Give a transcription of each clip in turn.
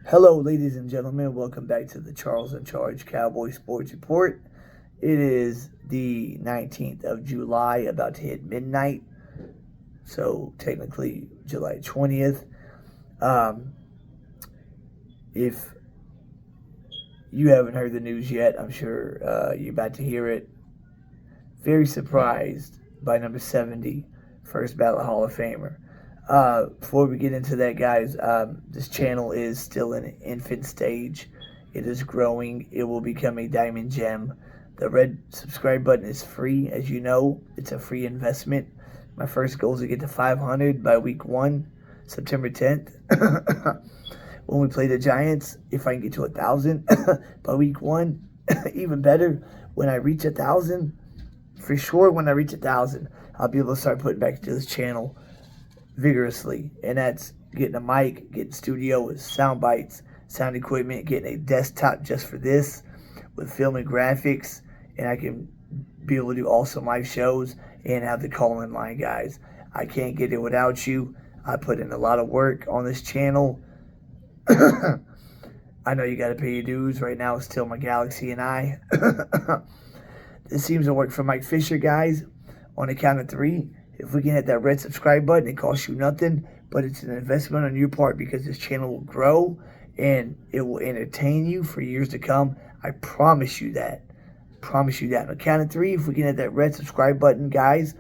Hello, ladies and gentlemen. Welcome back to the Charles in Charge Cowboy Sports Report. It is the 19th of July, about to hit midnight. So, technically, July 20th. Um, if you haven't heard the news yet, I'm sure you're about to hear it. Very surprised by number 70, first ballot Hall of Famer. Before we get into that, guys, this channel is still in an infant stage. It is growing. It will become a diamond gem. The red subscribe button is free, as you know. It's a free investment. My first goal is to get to 500 by week 1, September 10th. When we play the Giants, if I can get to 1,000 by week 1, even better. When I reach 1,000, for sure, when I reach 1,000, I'll be able to start putting back into this channel vigorously, and that's getting a mic, getting studio with sound bites, sound equipment, getting a desktop just for this with film and graphics, and I can be able to do awesome live shows and have the call-in line, guys. I can't get it without you. I put in a lot of work on this channel. I know you got to pay your dues. Right now, it's still my Galaxy and I. This seems to work for Mike Fisher, guys. On the count of 3, if we can hit that red subscribe button, it costs you nothing, but it's an investment on your part because this channel will grow and it will entertain you for years to come. I promise you that. Promise you that. On the count of 3, if we can hit that red subscribe button, guys,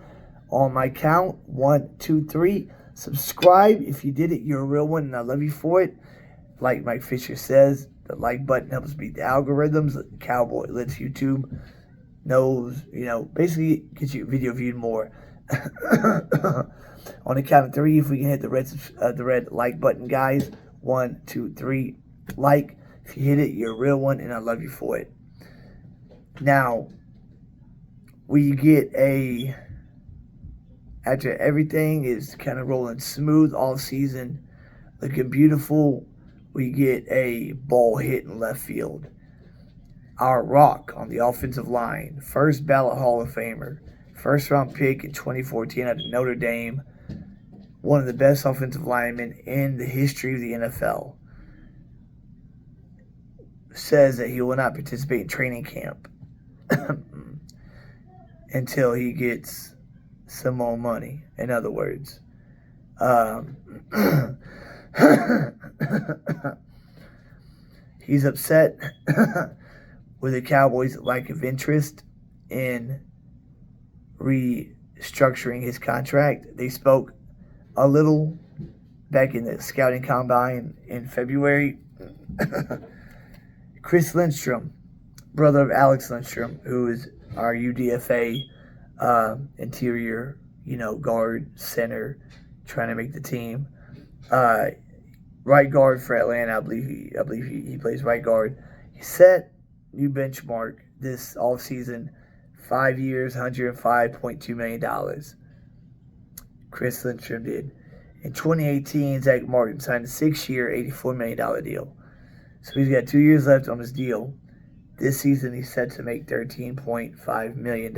on my count, 1, 2, 3, subscribe. If you did it, you're a real one, and I love you for it. Like Mike Fisher says, the like button helps beat the algorithms. The Cowboy lets YouTube knows, basically gets your video viewed more. On the count of 3, if we can hit the red like button, guys. 1, 2, 3, like. If you hit it, you're a real one, and I love you for it. Now, we get after everything is kind of rolling smooth all season, looking beautiful, we get a ball hit in left field. Our rock on the offensive line, first ballot Hall of Famer, first round pick in 2014 out of Notre Dame, one of the best offensive linemen in the history of the NFL, says that he will not participate in training camp until he gets some more money. In other words, he's upset with the Cowboys' lack of interest in restructuring his contract. They spoke a little back in the scouting combine in February. Chris Lindstrom, brother of Alex Lindstrom, who is our UDFA interior, guard, center, trying to make the team. Right guard for Atlanta, I believe he plays right guard. He set new benchmark this offseason, 5 years, $105.2 million. Chris Lindstrom did. In 2018, Zach Martin signed a 6-year, $84 million deal. So he's got 2 years left on his deal. This season, he's set to make $13.5 million,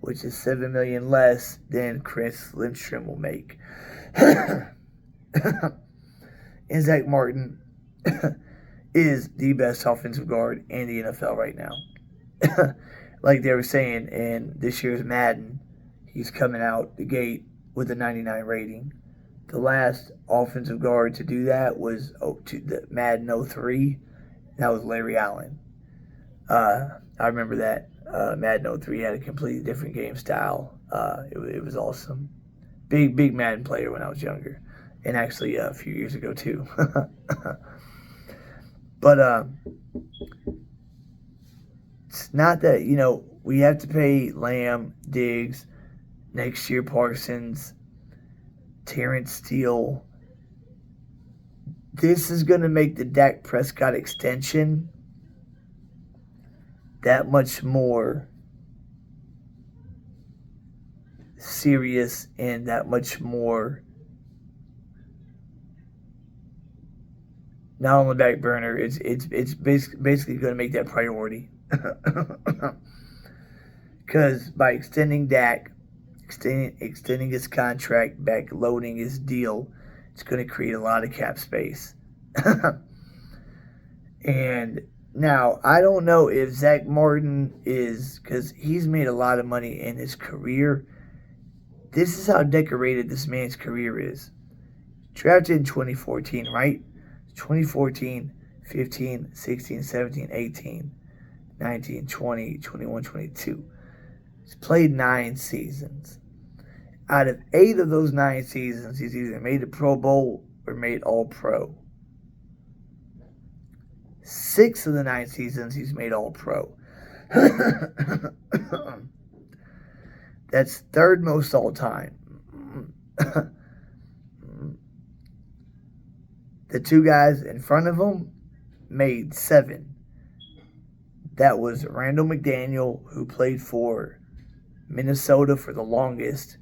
which is $7 million less than Chris Lindstrom will make. And Zach Martin is the best offensive guard in the NFL right now. Like they were saying in this year's Madden, he's coming out the gate with a 99 rating. The last offensive guard to do that was the Madden 03. That was Larry Allen. I remember that. Madden 03 had a completely different game style. It was awesome. Big Madden player when I was younger. And actually a few years ago too. But it's not that, we have to pay Lamb, Diggs, next year Parsons, Terrence Steele. This is going to make the Dak Prescott extension that much more serious and that much more not on the back burner. It's basically going to make that priority. Because by extending Dak, extending his contract, back loading his deal, it's going to create a lot of cap space. And now, I don't know if Zach Martin is, because he's made a lot of money in his career. This is how decorated this man's career is. Drafted in 2014, right? 2014, 15, 16, 17, 18, 19, 20, 21, 22. He's played 9 seasons. Out of 8 of those 9 seasons, he's either made the Pro Bowl or made All-Pro. 6 of the 9 seasons, he's made All-Pro. That's third most all time. The 2 guys in front of him made 7. That was Randall McDaniel, who played for Minnesota for the longest,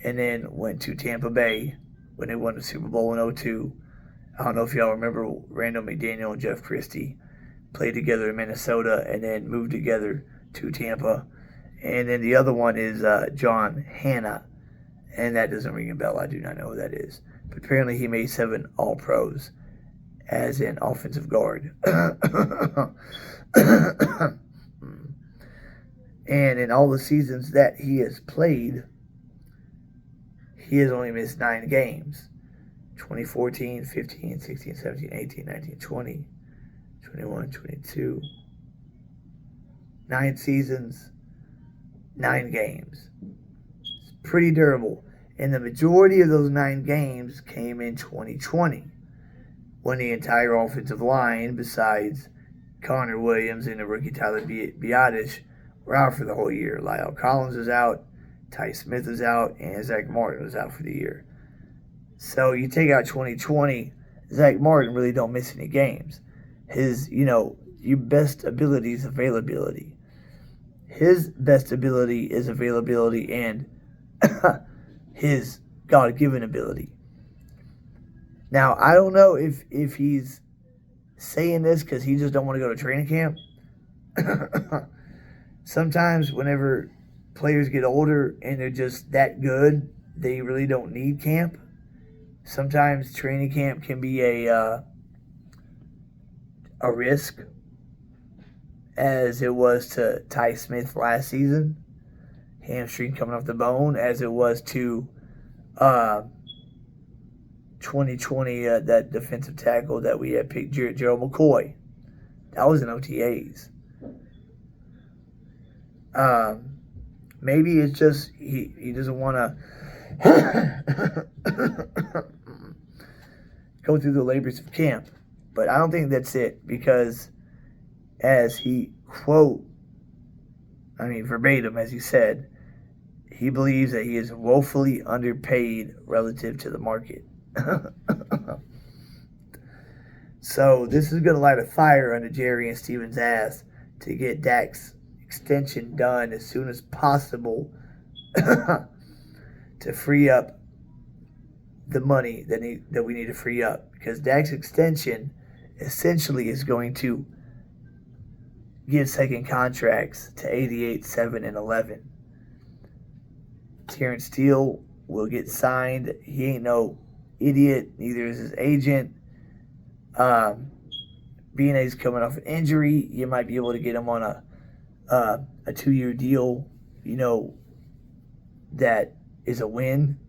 and then went to Tampa Bay when they won the Super Bowl in 2002. I don't know if y'all remember Randall McDaniel and Jeff Christie played together in Minnesota and then moved together to Tampa. And then the other one is John Hanna, and that doesn't ring a bell. I do not know who that is. But apparently he made 7 All-Pros as an offensive guard. And in all the seasons that he has played, he has only missed 9 games. 2014, 15, 16, 17, 18, 19, 20, 21, 22. 9 seasons, 9 games. It's pretty durable. And the majority of those 9 games came in 2020, when the entire offensive line, besides Connor Williams and the rookie Tyler Biadasz, were out for the whole year. Lyle Collins was out, Ty Smith was out, and Zach Martin was out for the year. So you take out 2020, Zach Martin really don't miss any games. His, your best ability is availability. His best ability is availability and his God-given ability. Now, I don't know if he's saying this because he just don't want to go to training camp. Sometimes whenever players get older and they're just that good, they really don't need camp. Sometimes training camp can be a risk, as it was to Ty Smith last season, hamstring coming off the bone, as it was to 2020, that defensive tackle that we had picked, Gerald McCoy. That was in OTAs. Maybe it's just he doesn't want to go through the labors of camp. But I don't think that's it, because as he verbatim, as he said, he believes that he is woefully underpaid relative to the market. So this is going to light a fire under Jerry and Steven's ass to get Dak's extension done as soon as possible to free up the money that we need to free up, because Dak's extension essentially is going to give second contracts to 88, 7, and 11. Terrence Steele will get signed. He ain't no idiot, neither is his agent. Being that he's coming off an injury, you might be able to get him on a 2-year deal, that is a win.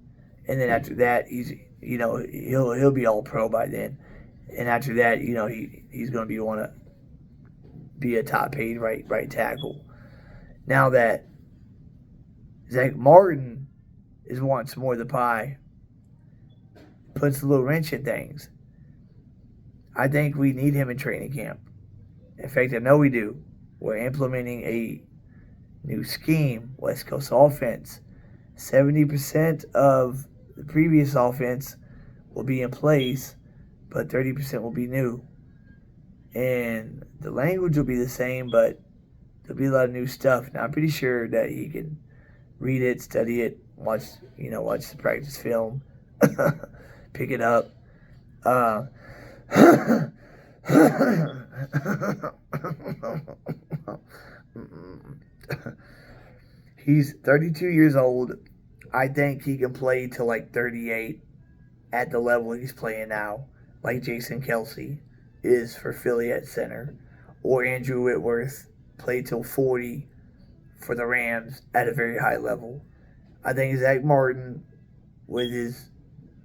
And then after that, he'll be all pro by then. And after that, he's going to want to be a top paid right tackle. Now that Zach Martin is wanting some more of the pie, puts a little wrench in things. I think we need him in training camp. In fact, I know we do. We're implementing a new scheme, West Coast offense. 70% of the previous offense will be in place, but 30% will be new. And the language will be the same, but there'll be a lot of new stuff. Now, I'm pretty sure that he can read it, study it, watch the practice film, pick it up. He's 32 years old. I think he can play till like 38 at the level he's playing now, like Jason Kelsey. is for Philly at center, or Andrew Whitworth played till 40 for the Rams at a very high level. I think Zach Martin, with his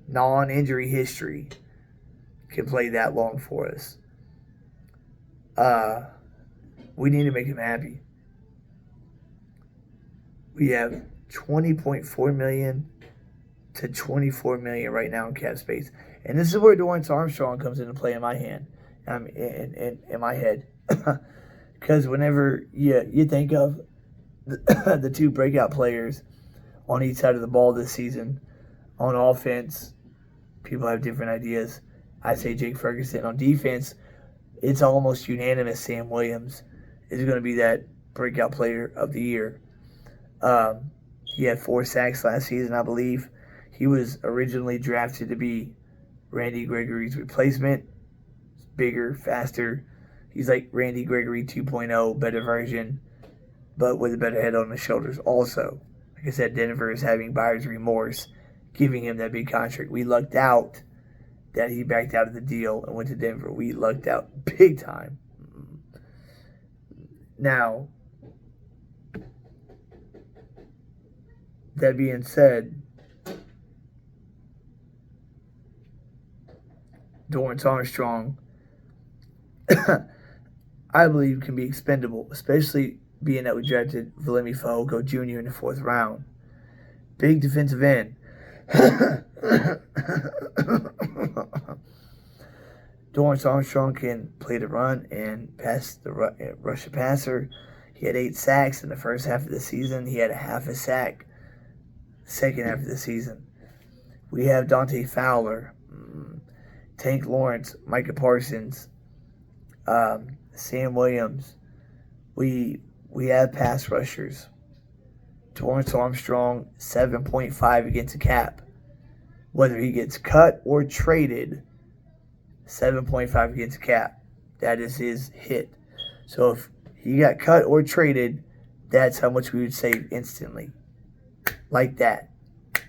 non-injury history, can play that long for us. We need to make him happy. We have $20.4 million to $24 million right now in cap space, and this is where Dorrance Armstrong comes into play in my hand, in my head, because whenever you think of the two breakout players on each side of the ball this season, on offense, people have different ideas. I say Jake Ferguson. On defense, it's almost unanimous. Sam Williams is going to be that breakout player of the year. He had 4 sacks last season, I believe. He was originally drafted to be Randy Gregory's replacement. Bigger, faster. He's like Randy Gregory 2.0, better version, but with a better head on his shoulders also. Like I said, Denver is having buyer's remorse, giving him that big contract. We lucked out that he backed out of the deal and went to Denver. We lucked out big time. Now, that being said, Dorrance Armstrong, I believe, can be expendable, especially being that we drafted Vladimir Fehoko Jr. in the 4th round. Big defensive end. Dorrance Armstrong can play the run and pass the rush the passer. He had 8 sacks in the first half of the season. He had a half a sack second half of the season. We have Dante Fowler, Tank Lawrence, Micah Parsons, Sam Williams. We have pass rushers. Dorrance Armstrong, 7.5 against the cap. Whether he gets cut or traded, 7.5 against the cap. That is his hit. So if he got cut or traded, that's how much we would save instantly. Like that.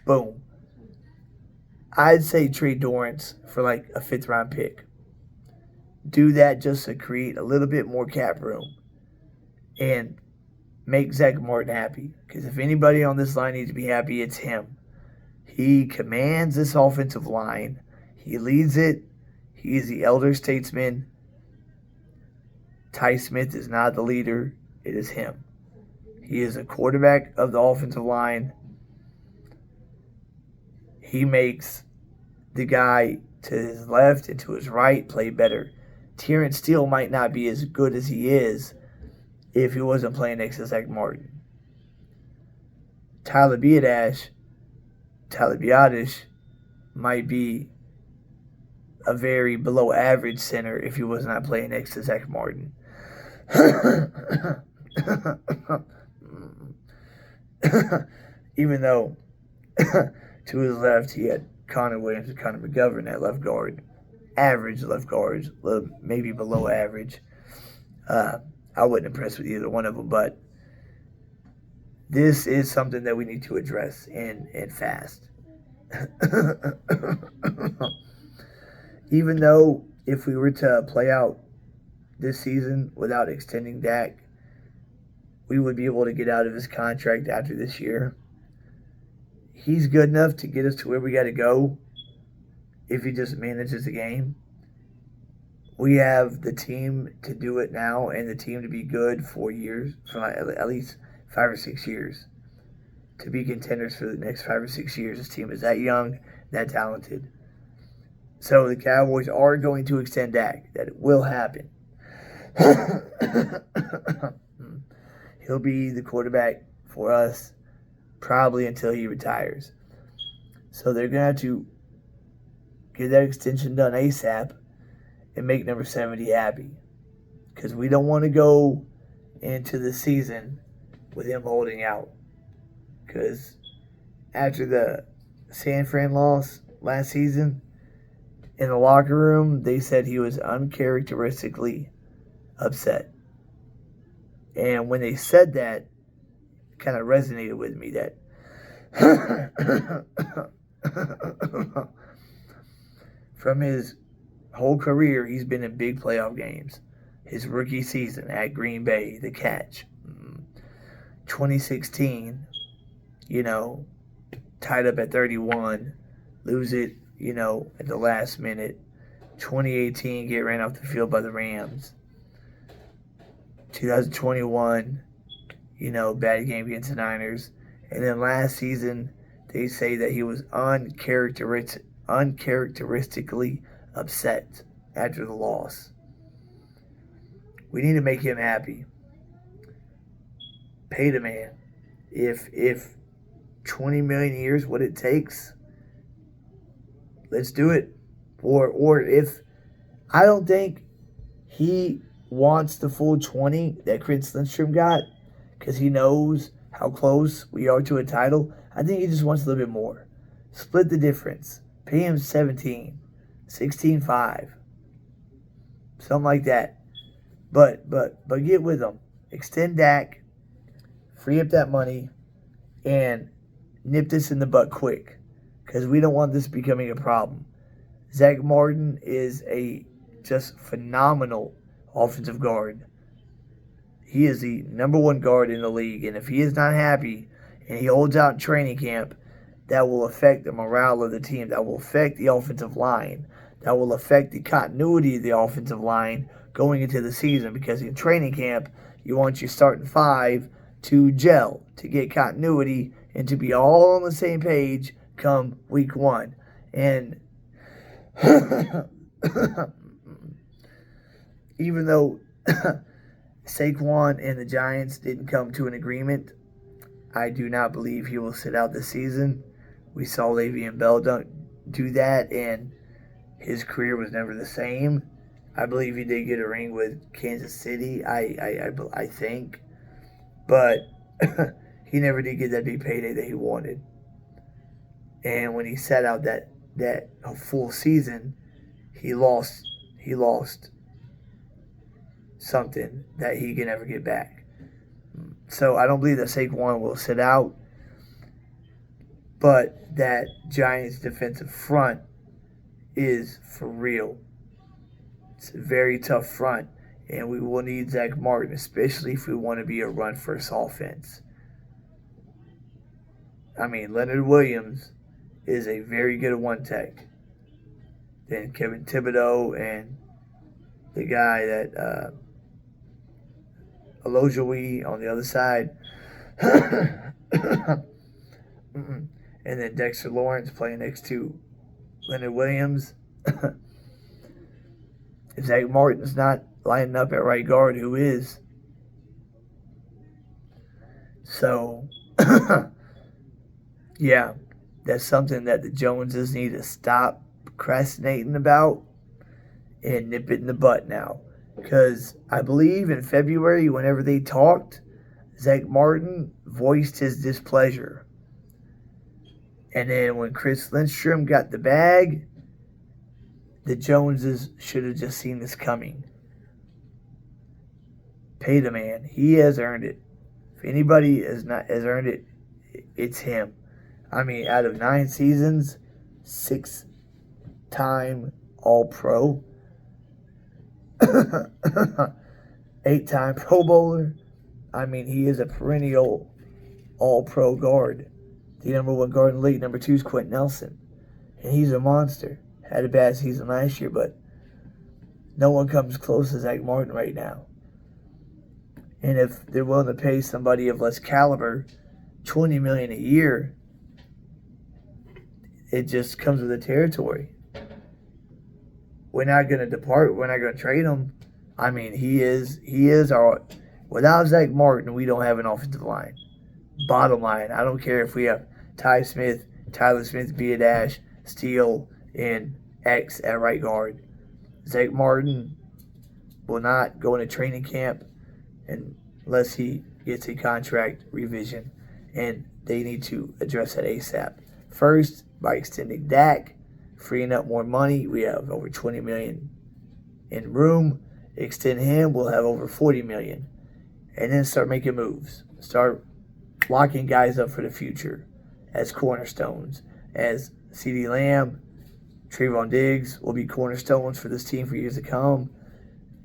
Boom. I'd say trade Dorrance for like a 5th round pick. Do that just to create a little bit more cap room and make Zach Martin happy. Because if anybody on this line needs to be happy, it's him. He commands this offensive line. He leads it. He is the elder statesman. Ty Smith is not the leader. It is him. He is a quarterback of the offensive line. He makes the guy to his left and to his right play better. Terrence Steele might not be as good as he is if he wasn't playing next to Zach Martin. Tyler Biadasz might be a very below average center if he was not playing next to Zach Martin. Even though to his left he had Connor Williams and Connor McGovern at left guard. Average left guards, maybe below average. I wasn't impressed with either one of them, but this is something that we need to address and fast. Even though if we were to play out this season without extending Dak, we would be able to get out of his contract after this year. He's good enough to get us to where we got to go if he just manages the game. We have the team to do it now and the team to be good for years, for at least 5 or 6 years. To be contenders for the next 5 or 6 years. This team is that young, that talented. So the Cowboys are going to extend Dak. That will happen. He'll be the quarterback for us probably until he retires. So they're going to have to get that extension done ASAP and make number 70 happy. Because we don't want to go into the season with him holding out. Because after the San Fran loss last season, in the locker room, they said he was uncharacteristically upset. And when they said that, it kind of resonated with me that from his whole career, he's been in big playoff games. His rookie season at Green Bay, the catch. 2016, tied up at 31, lose it, at the last minute. 2018, get ran off the field by the Rams. 2021, bad game against the Niners. And then last season, they say that he was uncharacteristically upset after the loss. We need to make him happy. Pay the man. If 20 million a year is what it takes, let's do it. Or if I don't think he wants the full 20 that Chris Lindstrom got because he knows how close we are to a title. I think he just wants a little bit more. Split the difference. Pay him 17, 16.5, something like that. But get with him. Extend Dak, free up that money, and nip this in the butt quick because we don't want this becoming a problem. Zach Martin is a just phenomenal offensive guard. He is the number one guard in the league, and if he is not happy and he holds out in training camp, that will affect the morale of the team. That will affect the offensive line. That will affect the continuity of the offensive line going into the season because in training camp, you want your starting five to gel, to get continuity, and to be all on the same page come week one. And even though Saquon and the Giants didn't come to an agreement, I do not believe he will sit out this season. We saw Le'Veon Bell do that, and his career was never the same. I believe he did get a ring with Kansas City, I think. But he never did get that big payday that he wanted. And when he sat out that full season, he lost something that he can never get back. So I don't believe that Saquon will sit out, but that Giants defensive front is for real. It's a very tough front, and we will need Zach Martin, especially if we want to be a run-first offense. I mean, Leonard Williams is a very good one-tech. Then Kevin Thibodeau and the guy that Alojawi on the other side. And then Dexter Lawrence playing next to Leonard Williams. If Zach Martin's not lining up at right guard, who is? So, yeah, that's something that the Joneses need to stop procrastinating about and nip it in the butt now. Because I believe in February, whenever they talked, Zach Martin voiced his displeasure. And then when Chris Lindstrom got the bag, the Joneses should have just seen this coming. Pay the man. He has earned it. If anybody has earned it, it's him. I mean, out of 9 seasons, 6-time All-Pro, 8-time Pro Bowler. I mean, he is a perennial All-Pro guard. The number 1 guard in the league. Number 2 is Quentin Nelson. And he's a monster. Had a bad season last year, but no one comes close to Zach Martin right now. And if they're willing to pay somebody of less caliber $20 million a year, it just comes with the territory. We're not going to depart. We're not going to trade him. I mean, he is our. Without Zach Martin, we don't have an offensive line. Bottom line, I don't care if we have Tyler Smith, Biadash, Steele, and X at right guard. Zach Martin will not go into training camp unless he gets a contract revision, and they need to address that ASAP. First, by extending Dak, freeing up more money. We have over $20 million in room. Extend him, we'll have over $40 million. And then start making moves. Start locking guys up for the future as cornerstones, as CeeDee Lamb, Trayvon Diggs will be cornerstones for this team for years to come,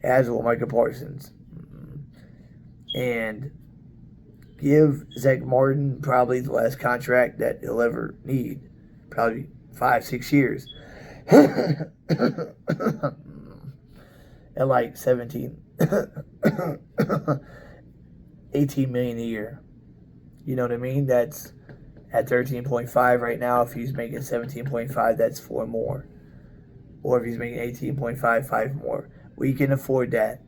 as will Micah Parsons. And give Zach Martin probably the last contract that he'll ever need. Probably 5-6 years. At like 18 million a year. You know what I mean? That's at 13.5 right now. If he's making 17.5, that's 4 more. Or if he's making 18.5, 5 more. We can afford that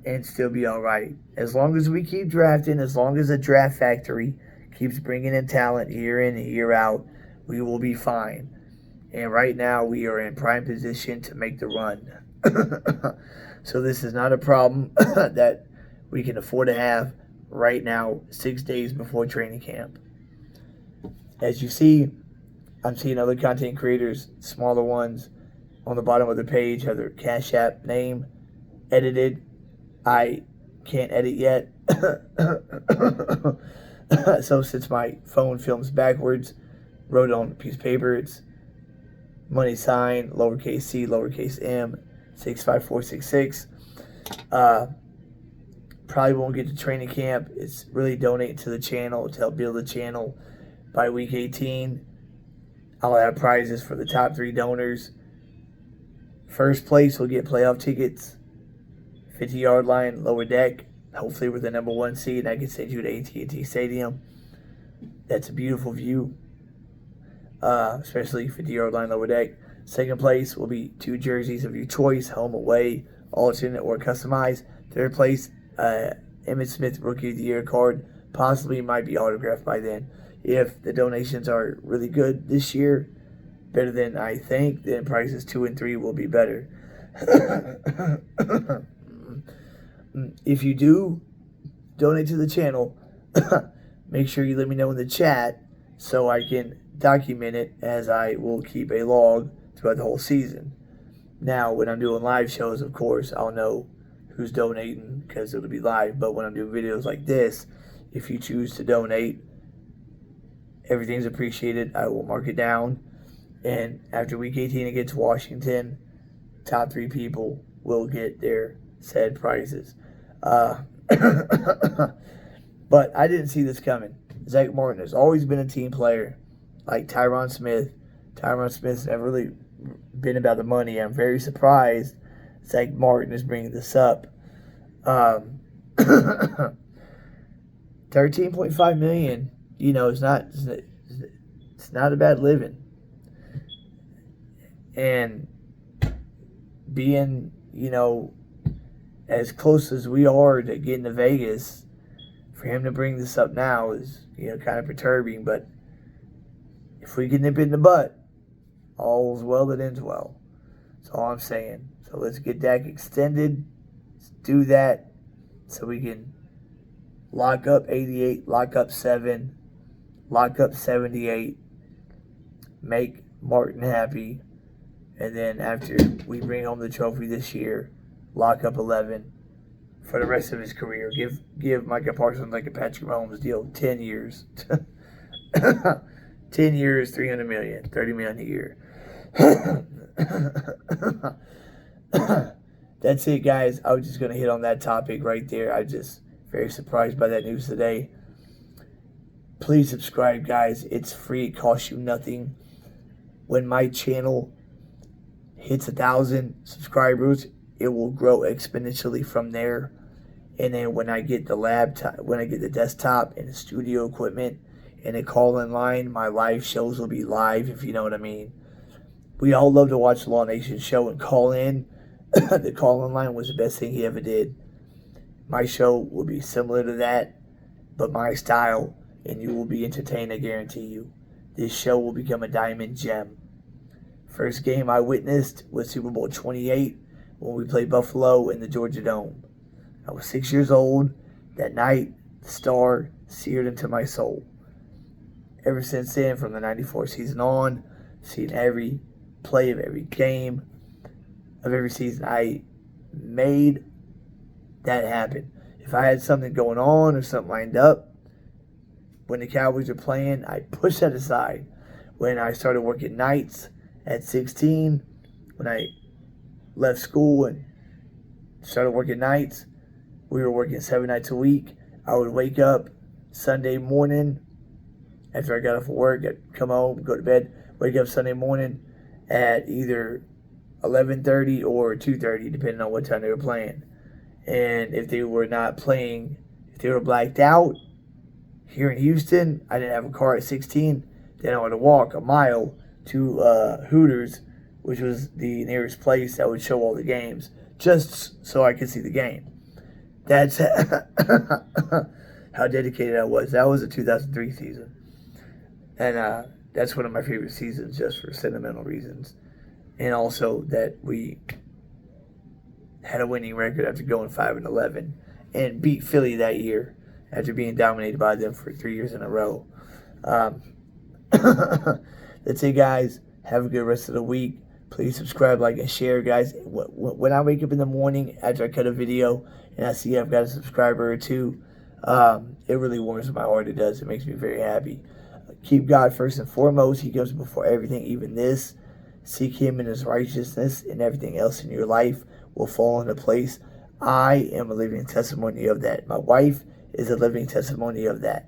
and still be all right. As long as we keep drafting, as long as the draft factory keeps bringing in talent year in and year out, we will be fine. And right now, we are in prime position to make the run. So this is not a problem that we can afford to have right now, 6 days before training camp. As you see, I'm seeing other content creators, smaller ones, on the bottom of the page have their Cash App name edited. I can't edit yet. So since my phone films backwards, wrote it on a piece of paper. It's money sign, lowercase c, lowercase m, 65466. Probably won't get to training camp. It's really donating to the channel to help build the channel. By week 18, I'll have prizes for the top 3 donors. First place will get playoff tickets. 50-yard line, lower deck. Hopefully we're the number 1 seed. I can send you to AT&T Stadium. That's a beautiful view. Especially 50-yard line, lower deck. Second place will be 2 jerseys of your choice, home, away, alternate, or customized. Third place, Emmitt Smith Rookie of the Year card. Possibly might be autographed by then. If the donations are really good this year, better than I think, then prices 2 and 3 will be better. If you do donate to the channel, make sure you let me know in the chat so I can document it, as I will keep a log throughout the whole season. Now, when I'm doing live shows, of course, I'll know who's donating because it'll be live. But when I'm doing videos like this, if you choose to donate, everything's appreciated. I will mark it down. And after week 18 against Washington, top 3 people will get their said prizes. But I didn't see this coming. Zach Martin has always been a team player, like Tyron Smith. Tyron Smith's never really been about the money. I'm very surprised Zach Martin is bringing this up. 13.5 million. You know, it's not a bad living. And being, you know, as close as we are to getting to Vegas, for him to bring this up now is, you know, kind of perturbing. But if we can nip it in the butt, all's well that ends well. That's all I'm saying. So let's get Dak extended. Let's do that so we can lock up 88, lock up 7, lock up 78, make Martin happy. And then after we bring home the trophy this year, lock up 11 for the rest of his career. Give Micah Parsons like a Patrick Mahomes deal, 10 years. 10 years, $300 million, $30 million a year. That's it, guys. I was just going to hit on that topic right there. I'm just very surprised by that news today. Please subscribe, guys. It's free. It costs you nothing. When my channel hits 1,000 subscribers, it will grow exponentially from there. And then when I get the laptop, when I get the desktop and the studio equipment and a call-in line, my live shows will be live, if you know what I mean. We all love to watch the Law Nation show and call in. The call-in line was the best thing he ever did. My show will be similar to that, but my style, and you will be entertained, I guarantee you. This show will become a diamond gem. First game I witnessed was Super Bowl 28 when we played Buffalo in the Georgia Dome. I was 6 years old. That night, the star seared into my soul. Ever since then, from the 94 season on, seen every play of every game of every season. I made that happen. If I had something going on or something lined up when the Cowboys are playing, I push that aside. when I started working nights at 16, when I left school and started working nights, we were working 7 nights a week. I would wake up Sunday morning after I got off of work, I'd come home, go to bed, wake up Sunday morning at either 11:30 or 2:30, depending on what time they were playing. And if they were not playing, if they were blacked out here in Houston, I didn't have a car at 16, then I would walk a mile to Hooters, which was the nearest place that would show all the games, just so I could see the game. That's how dedicated I was. That was a 2003 season. And that's one of my favorite seasons just for sentimental reasons. And also that we had a winning record after going 5-11 and beat Philly that year after being dominated by them for 3 years in a row. That's it, guys. Have a good rest of the week. Please subscribe, like, and share, guys. When I wake up in the morning after I cut a video and I see I've got a subscriber or two, it really warms my heart. It does. It makes me very happy. Keep God first and foremost. He goes before everything, even this. Seek Him in His righteousness, and everything else in your life will fall into place. I am a living testimony of that. My wife is a living testimony of that.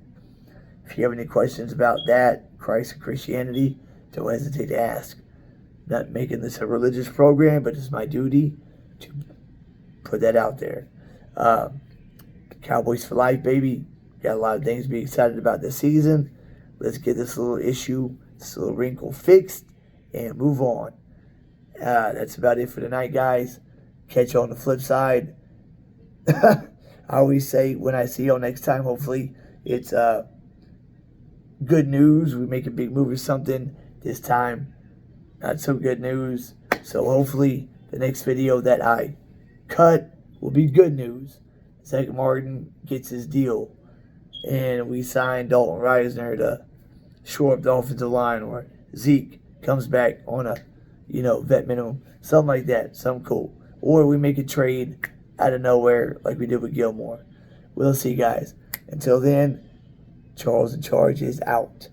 If you have any questions about that, Christ and Christianity, don't hesitate to ask. Not making this a religious program, but it's my duty to put that out there. Cowboys for life, baby. Got a lot of things to be excited about this season. Let's get this little issue, this little wrinkle fixed, and move on. That's about it for tonight, guys. Catch you on the flip side. I always say when I see you next time, hopefully it's good news. We make a big move or something. This time, not so good news. So hopefully the next video that I cut will be good news. Zach Martin gets his deal. And we signed Dalton Reisner to shore up the offensive line, or Zeke comes back on a, vet minimum. Something like that. Something cool. Or we make a trade out of nowhere like we did with Gilmore. We'll see, guys. Until then, Charles in Charge is out.